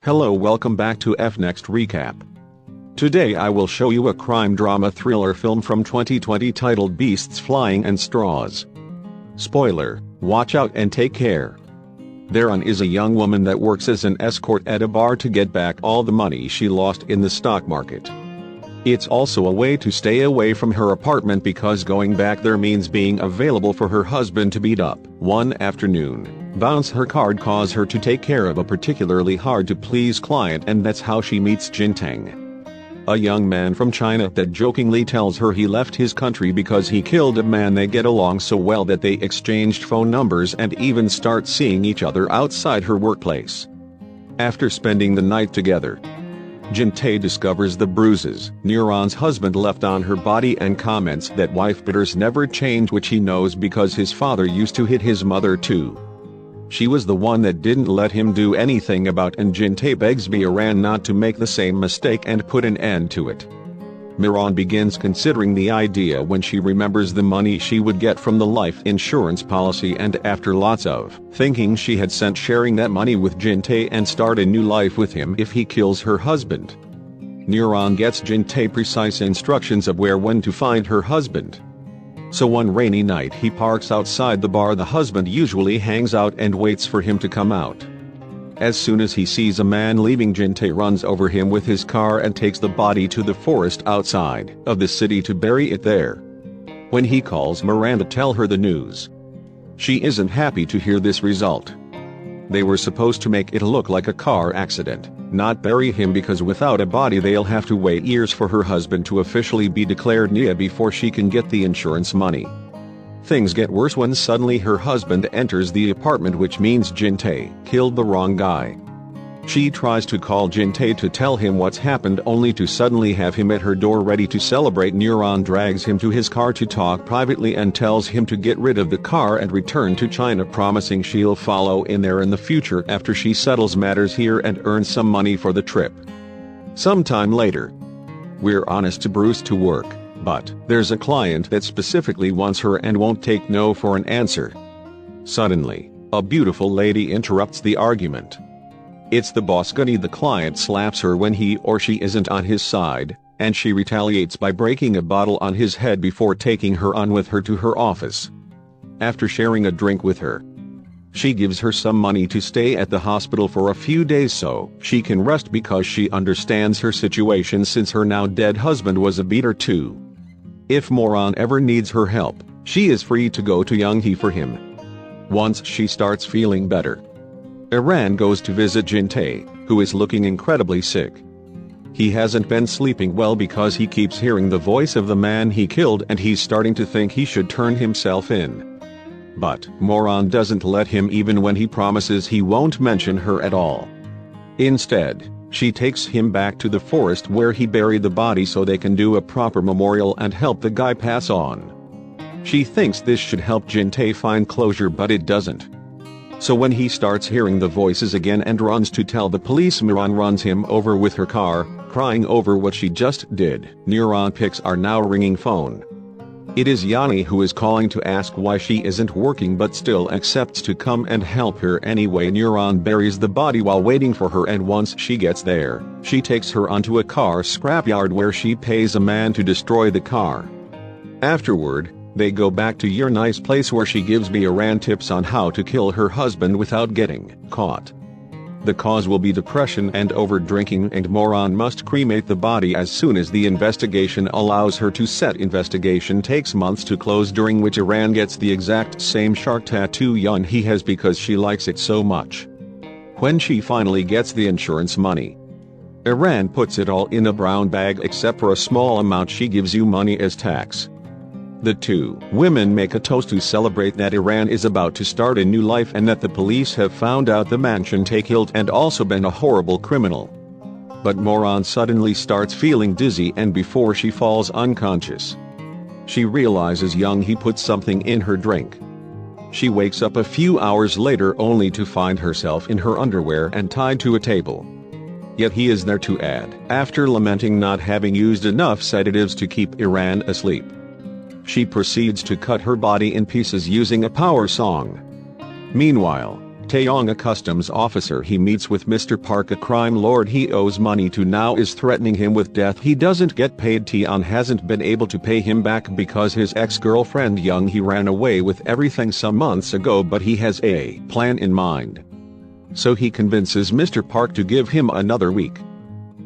Hello, welcome back to Fnext Recap. Today I will show you a crime drama thriller film from 2020 titled Beasts Flying and Straws. Spoiler, watch out and take care. Thereon is a young woman that works as an escort at a bar to get back all the money she lost in the stock market. It's also a way to stay away from her apartment because going back there means being available for her husband to beat up. One afternoon, bounce her card cause her to take care of a particularly hard-to-please client, and that's how she meets Jintang, a young man from China that jokingly tells her he left his country because he killed a man. They get along so well that they exchanged phone numbers and even start seeing each other outside her workplace. After spending the night together, Jintang discovers the bruises Neuron's husband left on her body and comments that wife beaters never change, which he knows because his father used to hit his mother too. She was the one that didn't let him do anything about, and Jintang begs Miran not to make the same mistake and put an end to it. Miran begins considering the idea when she remembers the money she would get from the life insurance policy, and after lots of thinking, she had sent sharing that money with Jintang and start a new life with him if he kills her husband. Miran gets Jintang precise instructions of where when to find her husband. So one rainy night he parks outside the bar the husband usually hangs out and waits for him to come out. As soon as he sees a man leaving, Jintang runs over him with his car and takes the body to the forest outside of the city to bury it there. When he calls Miran to tell her the news, she isn't happy to hear this result. They were supposed to make it look like a car accident, not bury him, because without a body they'll have to wait years for her husband to officially be declared Nia before she can get the insurance money. Things get worse when suddenly her husband enters the apartment, which means Jintang killed the wrong guy. She tries to call Jintang to tell him what's happened, only to suddenly have him at her door ready to celebrate. Neuron drags him to his car to talk privately and tells him to get rid of the car and return to China, promising she'll follow in there in the future after she settles matters here and earns some money for the trip. Sometime later, we're honest to Bruce to work, but there's a client that specifically wants her and won't take no for an answer. Suddenly, a beautiful lady interrupts the argument. It's the boss Gunny. The client slaps her when he or she isn't on his side, and she retaliates by breaking a bottle on his head before taking her on with her to her office. After sharing a drink with her, she gives her some money to stay at the hospital for a few days so she can rest, because she understands her situation since her now dead husband was a beater too. If Moran ever needs her help, she is free to go to Younghe for him. Once she starts feeling better, Iran goes to visit Jintang, who is looking incredibly sick. He hasn't been sleeping well because he keeps hearing the voice of the man he killed, and he's starting to think he should turn himself in. But Moran doesn't let him, even when he promises he won't mention her at all. Instead, she takes him back to the forest where he buried the body so they can do a proper memorial and help the guy pass on. She thinks this should help Jintang find closure, but it doesn't. So when he starts hearing the voices again and runs to tell the police, Miran runs him over with her car, crying over what she just did. Neuron picks our now ringing phone. It is Yanni, who is calling to ask why she isn't working, but still accepts to come and help her anyway. Neuron buries the body while waiting for her, and once she gets there, she takes her onto a car scrapyard where she pays a man to destroy the car. Afterward, they go back to your nice place where she gives Miran tips on how to kill her husband without getting caught. The cause will be depression and over-drinking, and Moran must cremate the body as soon as the investigation allows her to. Set investigation takes months to close, during which Iran gets the exact same shark tattoo Younghe has because she likes it so much. When she finally gets the insurance money, Iran puts it all in a brown bag except for a small amount she gives you money as tax. The two women make a toast to celebrate that Iran is about to start a new life and that the police have found out the man Jintang killed and also been a horrible criminal. But Moran suddenly starts feeling dizzy, and before she falls unconscious, she realizes Younghe put something in her drink. She wakes up a few hours later only to find herself in her underwear and tied to a table. Yet he is there to add, after lamenting not having used enough sedatives to keep Iran asleep. She proceeds to cut her body in pieces using a power song. Meanwhile, Taeyong, a customs officer he meets with Mr. Park, a crime lord he owes money to, now is threatening him with death. He doesn't get paid. Taeyong hasn't been able to pay him back because his ex-girlfriend Young he ran away with everything some months ago, but he has a plan in mind. So he convinces Mr. Park to give him another week.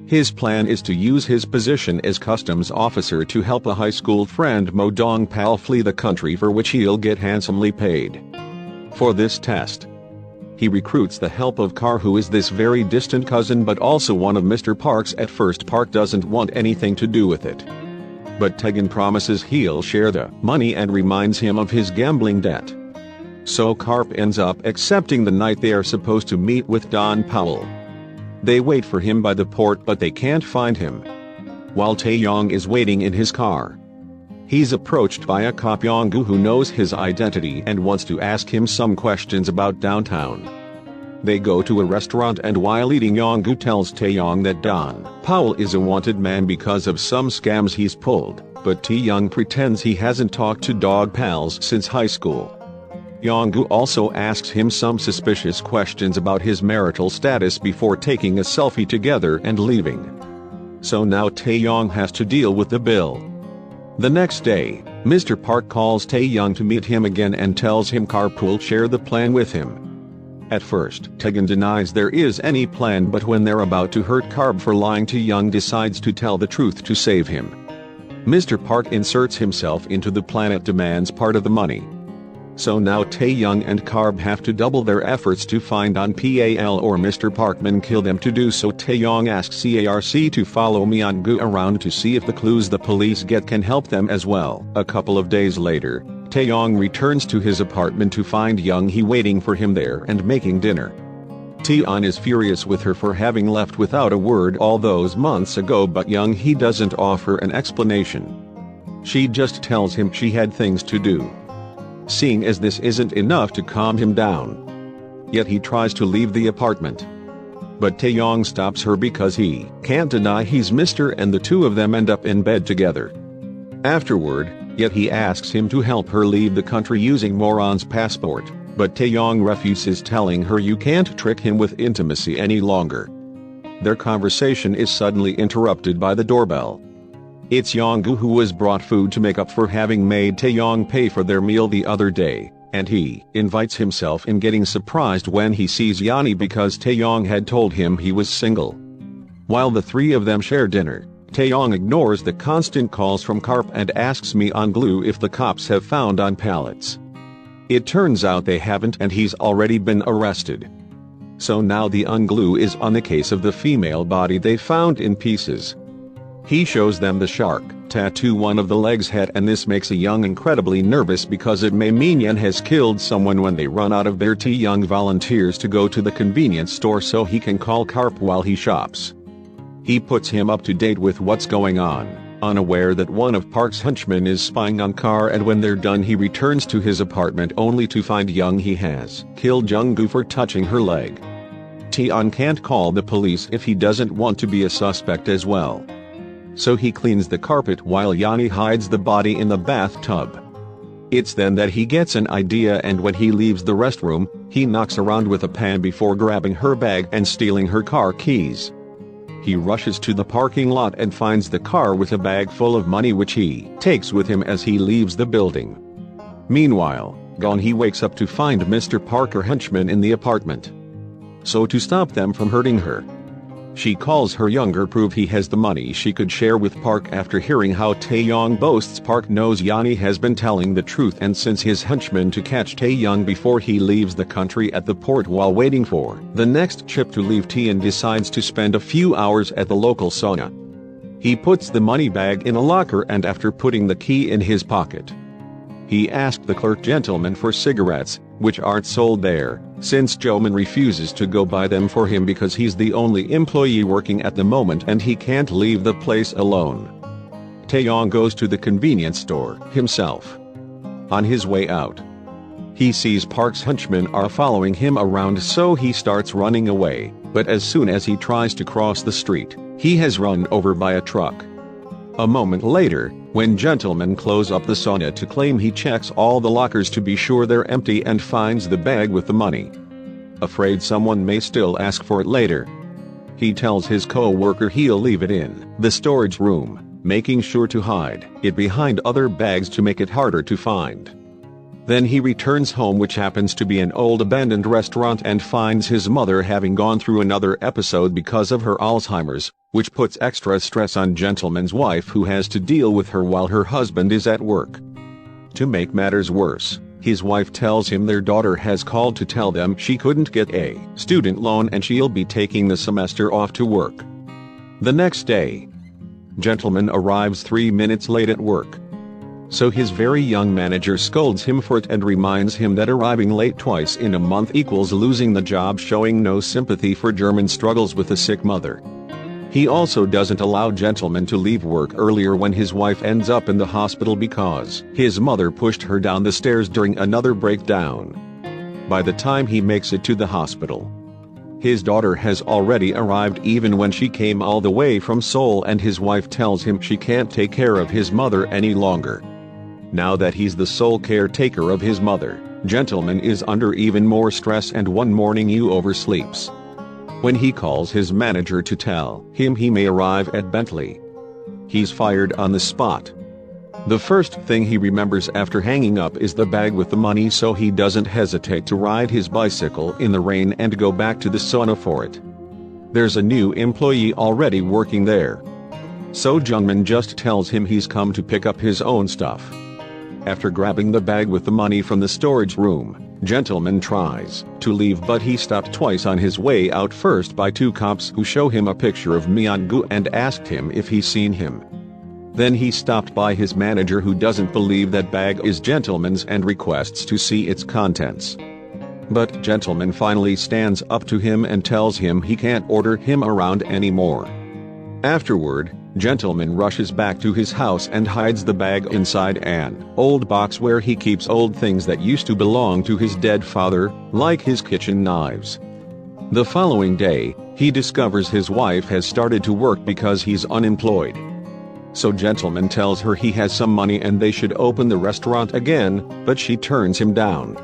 His plan is to use his position as customs officer to help a high school friend Mo Dong Pal flee the country, for which he'll get handsomely paid. For this test, he recruits the help of Kar, who is this very distant cousin but also one of Mr. Park's. At first Park doesn't want anything to do with it, but Taegan promises he'll share the money and reminds him of his gambling debt. So Karp ends up accepting the night they are supposed to meet with Don Powell. They wait for him by the port but they can't find him. While Taeyong is waiting in his car, he's approached by a cop, Yonggu, who knows his identity and wants to ask him some questions about downtown. They go to a restaurant, and while eating, Yonggu tells Taeyong that Don Powell is a wanted man because of some scams he's pulled, but Taeyong pretends he hasn't talked to dog pals since high school. Yonggu also asks him some suspicious questions about his marital status before taking a selfie together and leaving. So now Taeyong has to deal with the bill. The next day, Mr. Park calls Taeyong to meet him again and tells him Karp will share the plan with him. At first, Taegan denies there is any plan, but when they're about to hurt Karp for lying to Young, decides to tell the truth to save him. Mr. Park inserts himself into the plan and demands part of the money. So now Taeyong and Karp have to double their efforts to find on Pal, or Mr. Parkman kill them. To do so, Taeyong asks CARC to follow Myung-gu around to see if the clues the police get can help them as well. A couple of days later, Taeyong returns to his apartment to find Young he waiting for him there and making dinner. Taeyeon is furious with her for having left without a word all those months ago, but Young he doesn't offer an explanation. She just tells him she had things to do. Seeing as this isn't enough to calm him down, yet he tries to leave the apartment. But Taeyong stops her because he can't deny he's Mr. and the two of them end up in bed together. Afterward, yet he asks him to help her leave the country using Moron's passport, but Taeyong refuses, telling her you can't trick him with intimacy any longer. Their conversation is suddenly interrupted by the doorbell. It's Yonggu, who was brought food to make up for having made Taeyong pay for their meal the other day, and he invites himself in, getting surprised when he sees Yanni because Taeyong had told him he was single. While the three of them share dinner, Taeyong ignores the constant calls from Karp and asks Myung-gu if the cops have found on pallets. It turns out they haven't, and he's already been arrested. So now the Myung-gu is on the case of the female body they found in pieces. He shows them the shark tattoo one of the legs had, and this makes Young incredibly nervous because it may mean Yan has killed someone. When they run out of their tea, Young volunteers to go to the convenience store so he can call Karp while he shops. He puts him up to date with what's going on, unaware that one of Park's henchmen is spying on Kar, and when they're done he returns to his apartment only to find Young he has killed Jung-gu for touching her leg. Taeyeon can't call the police if he doesn't want to be a suspect as well. So he cleans the carpet while Yanni hides the body in the bathtub. It's then that he gets an idea, and when he leaves the restroom, he knocks around with a pan before grabbing her bag and stealing her car keys. He rushes to the parking lot and finds the car with a bag full of money, which he takes with him as he leaves the building. Meanwhile, gone, he wakes up to find Mr. Parker henchman in the apartment. So to stop them from hurting her, she calls her younger prove he has the money she could share with Park. After hearing how Taeyong boasts Park knows Yanni has been telling the truth and sends his henchmen to catch Taeyong before he leaves the country. At the port while waiting for the next ship to leave, Taeyeon decides to spend a few hours at the local sauna. He puts the money bag in a locker, and after putting the key in his pocket, he asked the clerk gentleman for cigarettes, which aren't sold there, since Joman refuses to go buy them for him because he's the only employee working at the moment and he can't leave the place alone. Taeyong goes to the convenience store himself. On his way out, he sees Park's henchmen are following him around, so he starts running away, but as soon as he tries to cross the street, he has run over by a truck. A moment later, when gentlemen close up the sauna to claim, he checks all the lockers to be sure they're empty and finds the bag with the money. afraid someone may still ask for it later. He tells his co-worker he'll leave it in the storage room, making sure to hide it behind other bags to make it harder to find. Then he returns home, which happens to be an old abandoned restaurant, and finds his mother having gone through another episode because of her Alzheimer's, which puts extra stress on Gentleman's wife, who has to deal with her while her husband is at work. To make matters worse, his wife tells him their daughter has called to tell them she couldn't get a student loan and she'll be taking the semester off to work. The next day, Gentleman arrives 3 minutes late at work. So his very young manager scolds him for it and reminds him that arriving late twice in a month equals losing the job, showing no sympathy for German struggles with a sick mother. He also doesn't allow Gentleman to leave work earlier when his wife ends up in the hospital because his mother pushed her down the stairs during another breakdown. By the time he makes it to the hospital, his daughter has already arrived, even when she came all the way from Seoul, and his wife tells him she can't take care of his mother any longer. Now that he's the sole caretaker of his mother, Gentleman is under even more stress, and one morning he oversleeps. When he calls his manager to tell him he may arrive at Bentley, he's fired on the spot. The first thing he remembers after hanging up is the bag with the money, so he doesn't hesitate to ride his bicycle in the rain and go back to the sauna for it. There's a new employee already working there, so Jungman just tells him he's come to pick up his own stuff. After grabbing the bag with the money from the storage room, Gentleman tries to leave, but he stopped twice on his way out, first by two cops who show him a picture of Myung-gu and asked him if he's seen him. Then he stopped by his manager, who doesn't believe that bag is Gentleman's and requests to see its contents. But Gentleman finally stands up to him and tells him he can't order him around anymore. Afterward, Gentleman rushes back to his house and hides the bag inside an old box where he keeps old things that used to belong to his dead father, like his kitchen knives. The following day, he discovers his wife has started to work because he's unemployed. So Gentleman tells her he has some money and they should open the restaurant again, but she turns him down.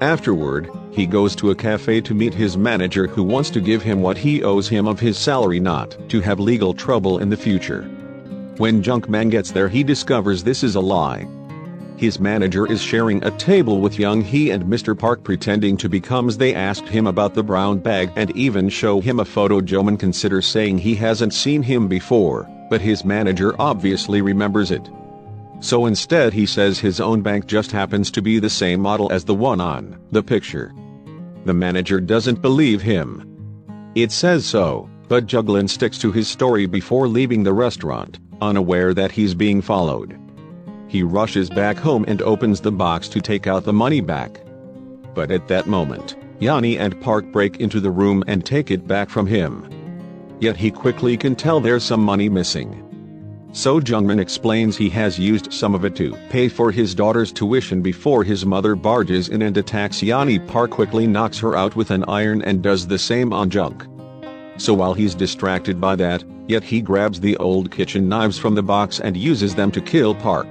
Afterward, he goes to a cafe to meet his manager, who wants to give him what he owes him of his salary not to have legal trouble in the future. When Junkman gets there, he discovers this is a lie. His manager is sharing a table with Young Hee and Mr. Park, pretending to be because they asked him about the brown bag and even show him a photo. Joman considers saying he hasn't seen him before, but his manager obviously remembers it. So instead he says his own bank just happens to be the same model as the one on the picture. The manager doesn't believe him. It says so, but Juglin sticks to his story before leaving the restaurant, unaware that he's being followed. He rushes back home and opens the box to take out the money back. But at that moment, Yanni and Park break into the room and take it back from him. Yet he quickly can tell there's some money missing. So Jungman explains he has used some of it to pay for his daughter's tuition before his mother barges in and attacks Yanni. Park quickly knocks her out with an iron and does the same on Junk. So while he's distracted by that, yet he grabs the old kitchen knives from the box and uses them to kill Park.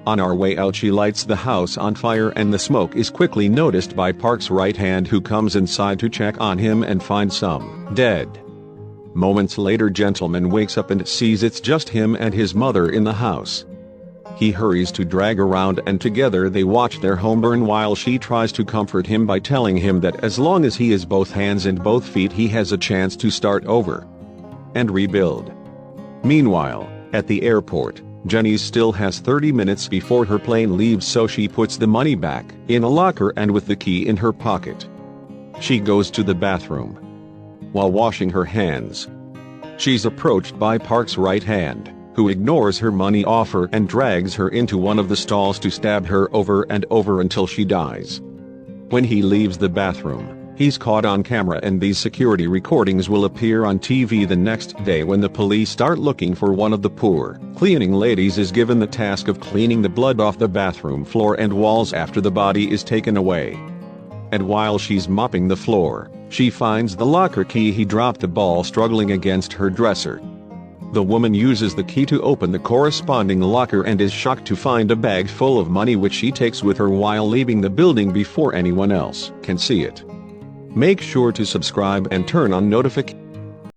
On our way out, she lights the house on fire and the smoke is quickly noticed by Park's right hand, who comes inside to check on him and finds some dead. Moments later, Gentleman wakes up and sees it's just him and his mother in the house. He hurries to drag her around and together they watch their home burn, while she tries to comfort him by telling him that as long as he is both hands and both feet, he has a chance to start over and rebuild. Meanwhile, at the airport, Jenny still has 30 minutes before her plane leaves, so she puts the money back in a locker and with the key in her pocket, she goes to the bathroom. While washing her hands, she's approached by Park's right hand, who ignores her money offer and drags her into one of the stalls to stab her over and over until she dies. When he leaves the bathroom, he's caught on camera, and these security recordings will appear on TV the next day. When the police start looking for one of the poor cleaning ladies is given the task of cleaning the blood off the bathroom floor and walls after the body is taken away. And while she's mopping the floor, she finds the locker key. He dropped the ball struggling against her dresser. The woman uses the key to open the corresponding locker and is shocked to find a bag full of money, which she takes with her while leaving the building before anyone else can see it. Make sure to subscribe and turn on notifications